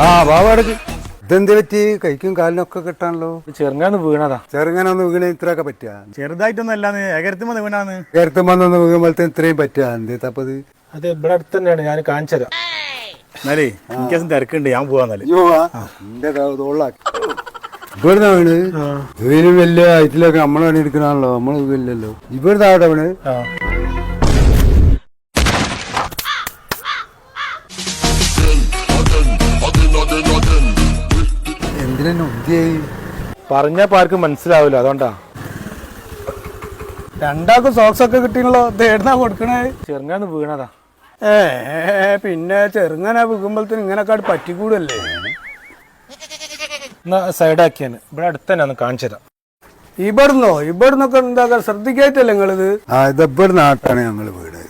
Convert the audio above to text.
ആ ബാബാടക്ക് ഇതെന്ത് പറ്റി കൈക്കും കാലിനൊക്കെ കിട്ടാണല്ലോ. ചെറുങ്ങാന്ന് വീണതാ. ചെറുങ്ങനൊന്ന് വീണ ഇത്രയൊക്കെ പറ്റുക? ചെറുതായിട്ടൊന്നും അല്ലാന്ന് ഏകരത്തുമ്പോ വീണാന്ന്. കരുത്തുമ്പൊന്ന് വീകുമ്പോഴത്തെ ഇത്രയും പറ്റുക? എന്ത് തപ്പത്? അത് ഇവിടെ അടുത്ത് തന്നെയാണ്, ഞാൻ കാണിച്ചു തരാം. എന്നാലേ എനിക്കും തിരക്കുണ്ട്, ഞാൻ പോവാന്നാല്. എന്റെ തോളാക്കി ഇവിടുന്ന് വീണ്. ഇതിനും വലിയ ഇതിലൊക്കെ നമ്മളെ പണി എടുക്കണാണല്ലോ, നമ്മള് ഇല്ലല്ലോ. ഇവിടുന്ന് ആവട്ടെ വീണ്. എന്തിനാ ഉദ്യായി പറഞ്ഞപ്പോ ആർക്കും മനസ്സിലാവില്ല, അതുകൊണ്ടാ. രണ്ടാൾക്കും സോക്സ് ഒക്കെ കിട്ടിയല്ലോ. തേടുന്നാ കൊടുക്കണേ. ചെറുങ്ങാന്ന് വീണതാ. പിന്നെ ചെറുങ്ങനെ വീകുമ്പോഴത്തേന് ഇങ്ങനെയൊക്കെ പറ്റിക്കൂടല്ലേ. എന്നാ സൈഡാക്കിയാണ്, ഇവിടെ അടുത്ത് തന്നെ ഒന്ന് കാണിച്ചു തരാം. ഇവിടുന്നൊക്കെ എന്താ ശ്രദ്ധിക്കായിട്ടല്ലേ നിങ്ങളിത്? ഇത് ഇവിടുന്ന് ആട്ടാണ് ഞങ്ങള് വീട്.